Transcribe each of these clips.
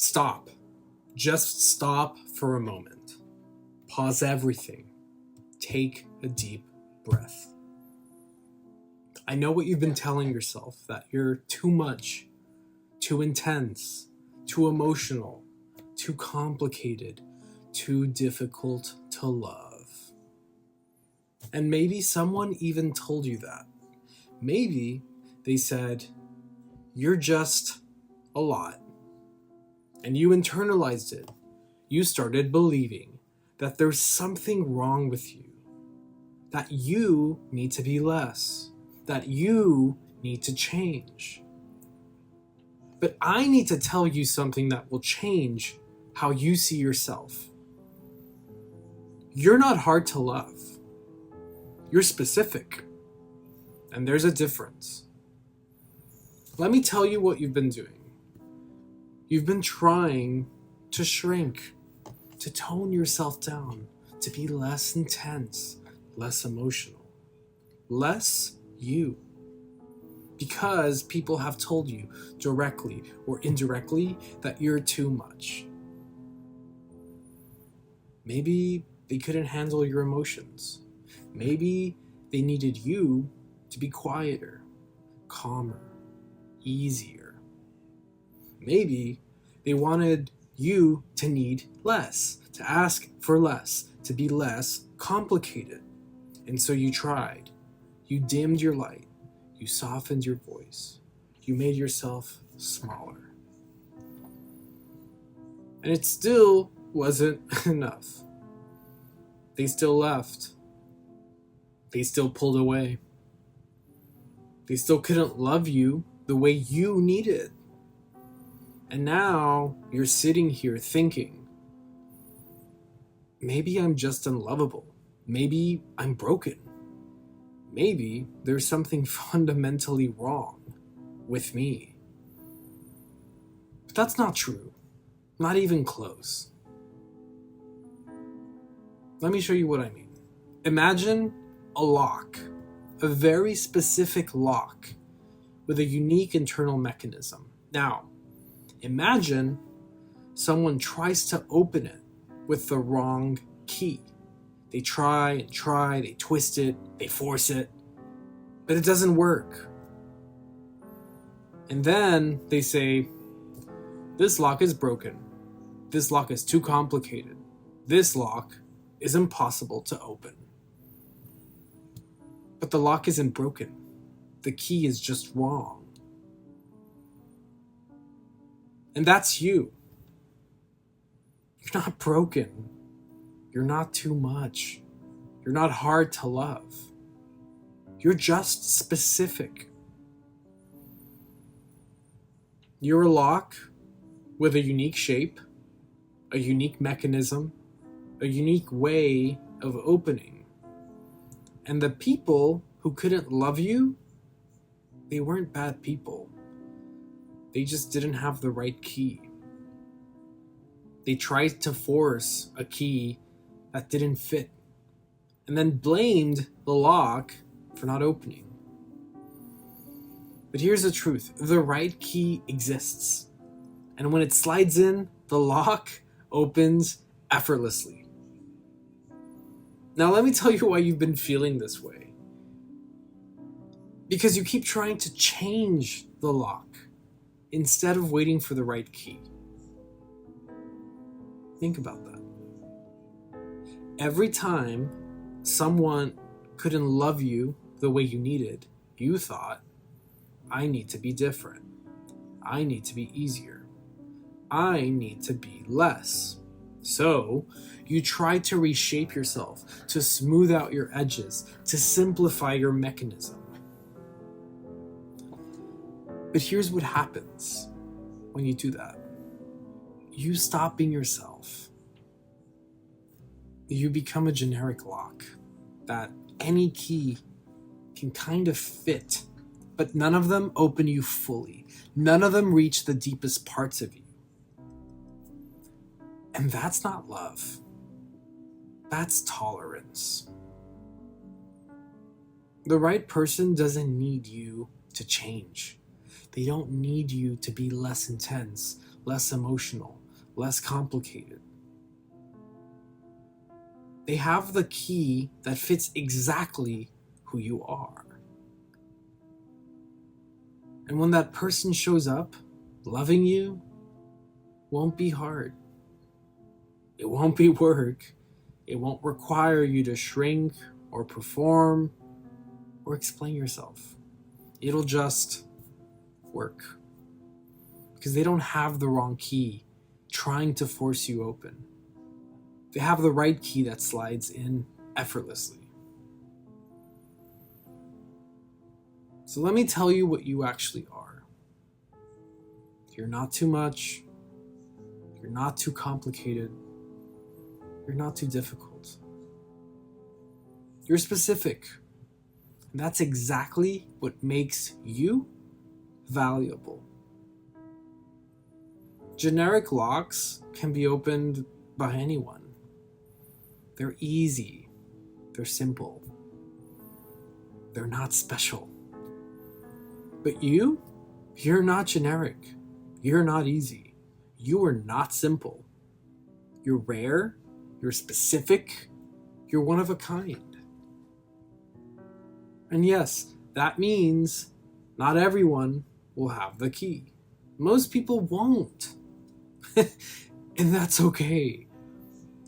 Stop. Just stop for a moment. Pause everything. Take a deep breath. I know what you've been telling yourself, that you're too much, too intense, too emotional, too complicated, too difficult to love. And maybe someone even told you that. Maybe they said, you're just a lot. And you internalized it. You started believing that there's something wrong with you, that you need to be less, that you need to change. But I need to tell you something that will change how you see yourself. You're not hard to love. You're specific. And there's a difference. Let me tell you what you've been doing. You've been trying to shrink, to tone yourself down, to be less intense, less emotional, less you. Because people have told you directly or indirectly that you're too much. Maybe they couldn't handle your emotions. Maybe they needed you to be quieter, calmer, easier. Maybe they wanted you to need less, to ask for less, to be less complicated. And so you tried. You dimmed your light. You softened your voice. You made yourself smaller. And it still wasn't enough. They still left. They still pulled away. They still couldn't love you the way you needed. And now you're sitting here thinking, maybe I'm just unlovable. Maybe I'm broken. Maybe there's something fundamentally wrong with me. But that's not true. Not even close. Let me show you what I mean. Imagine a lock, a very specific lock with a unique internal mechanism. Now, imagine someone tries to open it with the wrong key. They try and try, they twist it, they force it, but it doesn't work. And then they say, this lock is broken. This lock is too complicated. This lock is impossible to open. But the lock isn't broken. The key is just wrong. And that's you. You're not broken. You're not too much. You're not hard to love. You're just specific. You're a lock with a unique shape, a unique mechanism, a unique way of opening. And the people who couldn't love you, they weren't bad people. They just didn't have the right key. They tried to force a key that didn't fit, and then blamed the lock for not opening. But here's the truth. The right key exists. And when it slides in, the lock opens effortlessly. Now let me tell you why you've been feeling this way. Because you keep trying to change the lock instead of waiting for the right key. Think about that. Every time someone couldn't love you the way you needed, you thought, I need to be different. I need to be easier. I need to be less. So you try to reshape yourself, to smooth out your edges, to simplify your mechanism. But here's what happens when you do that. You stop being yourself. You become a generic lock that any key can kind of fit, but none of them open you fully. None of them reach the deepest parts of you. And that's not love. That's tolerance. The right person doesn't need you to change. They don't need you to be less intense, less emotional, less complicated. They have the key that fits exactly who you are. And when that person shows up, loving you won't be hard. It won't be work. It won't require you to shrink or perform or explain yourself. It'll just work. Because they don't have the wrong key trying to force you open. They have the right key that slides in effortlessly. So let me tell you what you actually are. You're not too much. You're not too complicated. You're not too difficult. You're specific. And that's exactly what makes you valuable. Generic locks can be opened by anyone. They're easy. They're simple. They're not special. But you're not generic. You're not easy. You are not simple. You're rare. You're specific. You're one of a kind. And yes, that means not everyone will have the key. Most people won't. And that's okay.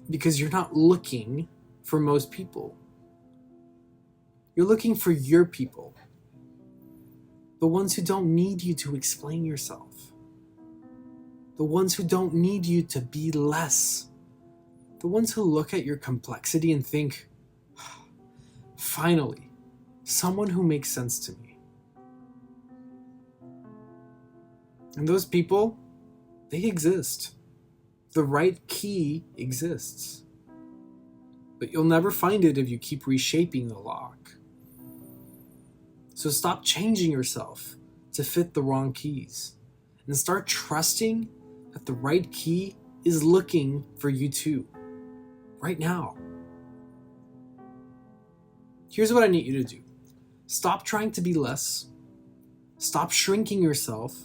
Because you're not looking for most people. You're looking for your people. The ones who don't need you to explain yourself. The ones who don't need you to be less. The ones who look at your complexity and think, finally, someone who makes sense to me. And those people, they exist. The right key exists. But you'll never find it if you keep reshaping the lock. So stop changing yourself to fit the wrong keys. And start trusting that the right key is looking for you too. Right now. Here's what I need you to do. Stop trying to be less. Stop shrinking yourself.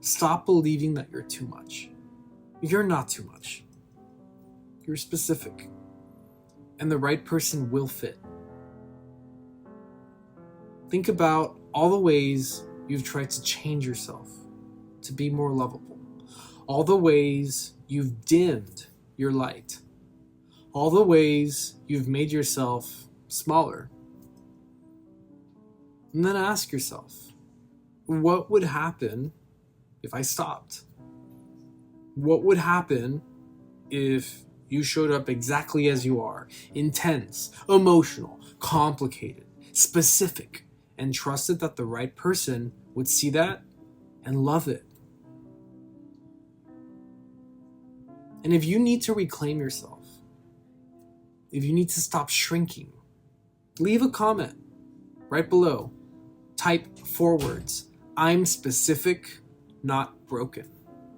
Stop believing that you're too much. You're not too much. You're specific. And the right person will fit. Think about all the ways you've tried to change yourself to be more lovable. All the ways you've dimmed your light. All the ways you've made yourself smaller. And then ask yourself, what would happen if I stopped? What would happen if you showed up exactly as you are? Intense, emotional, complicated, specific, and trusted that the right person would see that and love it. And if you need to reclaim yourself, if you need to stop shrinking, leave a comment right below. Type 4 words. I'm specific, not broken.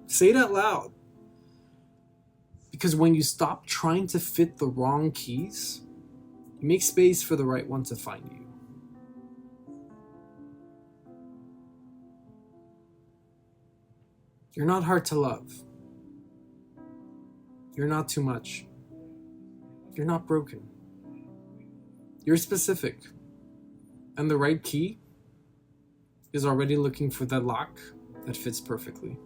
Say it out loud. Because when you stop trying to fit the wrong keys, you make space for the right one to find you. You're not hard to love. You're not too much. You're not broken. You're specific. And the right key is already looking for that lock that fits perfectly.